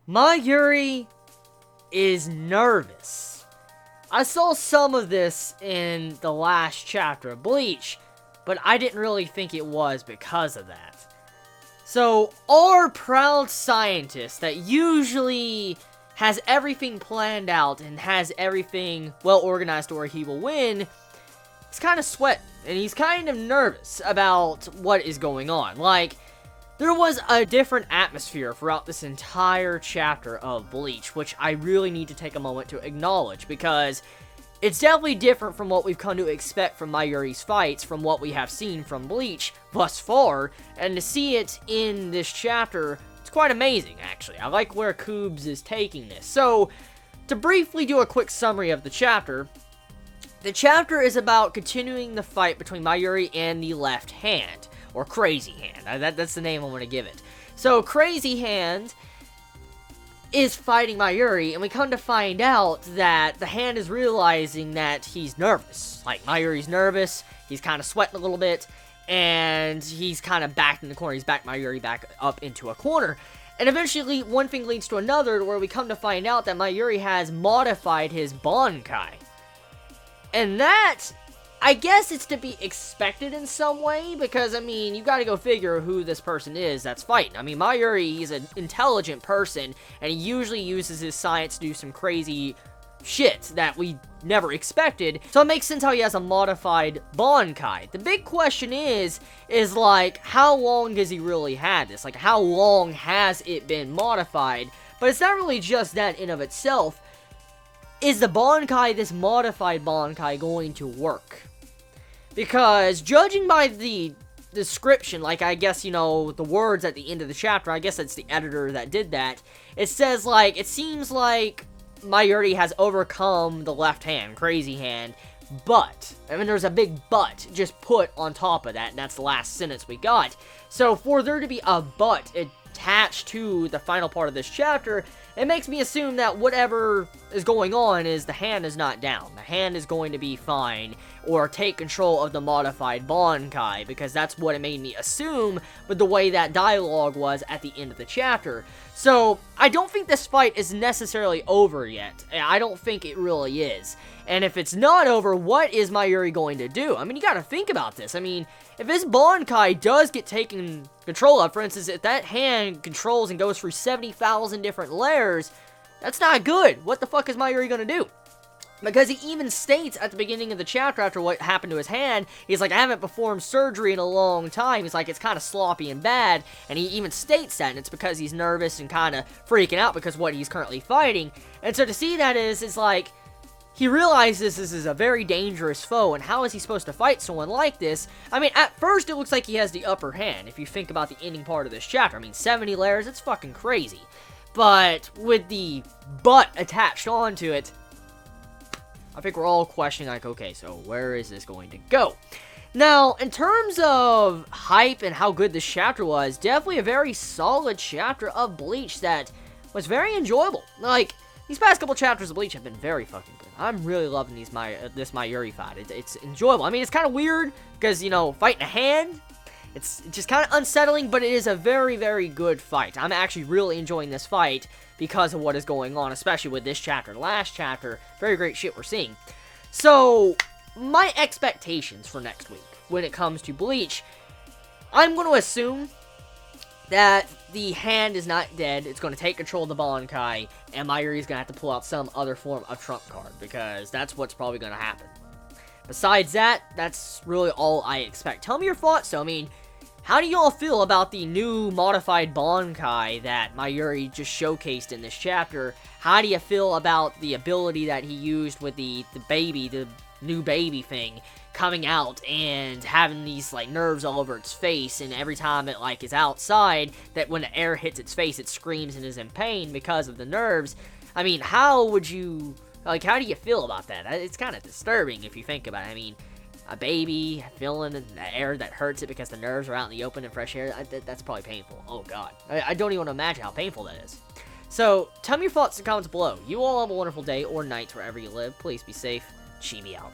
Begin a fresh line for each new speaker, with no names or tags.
Mayuri is nervous. I saw some of this in the last chapter of Bleach, but I didn't really think it was because of that. So, our proud scientist that usually has everything planned out and has everything well organized to where he will win, is kind of sweating, and he's kind of nervous about what is going on. Like, there was a different atmosphere throughout this entire chapter of Bleach, which I really need to take a moment to acknowledge, because it's definitely different from what we've come to expect from Mayuri's fights, from what we have seen from Bleach thus far, and to see it in this chapter, it's quite amazing, actually. I like where Koobs is taking this. So, to briefly do a quick summary of the chapter is about continuing the fight between Mayuri and the Left Hand, or Crazy Hand. That's the name I'm going to give it. So, Crazy Hand is fighting Mayuri, and we come to find out that the Hand is realizing that he's nervous. Like, Mayuri's nervous, he's kind of sweating a little bit, and he's kind of backed in the corner. He's backed Mayuri back up into a corner. And eventually, one thing leads to another, where we come to find out that Mayuri has modified his Bankai. And that, I guess it's to be expected in some way, because, I mean, you gotta go figure who this person is that's fighting. I mean, Mayuri, he's an intelligent person, and he usually uses his science to do some crazy shit that we never expected, so it makes sense how he has a modified Bankai. The big question is like, how long has he really had this? Like, how long has it been modified? But it's not really just that in of itself. Is the Bankai, this modified Bankai, going to work? Because, judging by the description, like, I guess, you know, the words at the end of the chapter, I guess it's the editor that did that, it says, like, it seems like Mayuri has overcome the Left Hand, Crazy Hand, but, I mean, there's a big but just put on top of that, and that's the last sentence we got. So, for there to be a but attached to the final part of this chapter, it makes me assume that whatever is going on is the Hand is not down. The Hand is going to be fine, or take control of the modified Bankai, because that's what it made me assume with the way that dialogue was at the end of the chapter. So, I don't think this fight is necessarily over yet. I don't think it really is. And if it's not over, what is Mayuri going to do? I mean, you gotta think about this. I mean, if his Bankai does get taken control of, for instance, if that Hand controls and goes through 70,000 different layers, that's not good. What the fuck is Mayuri gonna do? Because he even states at the beginning of the chapter, after what happened to his hand, he's like, I haven't performed surgery in a long time. He's like, it's kind of sloppy and bad. And he even states that, and it's because he's nervous and kind of freaking out because of what he's currently fighting. And so to see that is like, he realizes this is a very dangerous foe, and how is he supposed to fight someone like this? I mean, at first, it looks like he has the upper hand, if you think about the ending part of this chapter. I mean, 70 layers, it's fucking crazy. But with the but attached onto it, I think we're all questioning, like, okay, so where is this going to go? Now, in terms of hype and how good this chapter was, definitely a very solid chapter of Bleach that was very enjoyable. Like, these past couple chapters of Bleach have been very fucking good. I'm really loving this Mayuri fight. It's enjoyable. I mean, it's kind of weird, because, you know, fighting a hand, it's just kind of unsettling, but it is a very, very good fight. I'm actually really enjoying this fight because of what is going on, especially with this chapter. The last chapter, very great shit we're seeing. So, my expectations for next week, when it comes to Bleach, I'm going to assume that the Hand is not dead. It's going to take control of the Bankai, and Mayuri's going to have to pull out some other form of trump card, because that's what's probably going to happen. Besides that, that's really all I expect. Tell me your thoughts, though. I mean, how do you all feel about the new modified Bankai that Mayuri just showcased in this chapter? How do you feel about the ability that he used with the new baby thing, coming out and having these, like, nerves all over its face, and every time it, like, is outside, that when the air hits its face, it screams and is in pain because of the nerves? I mean, how would you, like, how do you feel about that? It's kind of disturbing if you think about it. I mean, a baby feeling the air that hurts it because the nerves are out in the open and fresh air, that's probably painful. Oh, God. I don't even want to imagine how painful that is. So, tell me your thoughts in the comments below. You all have a wonderful day or night wherever you live. Please be safe. Chibi out.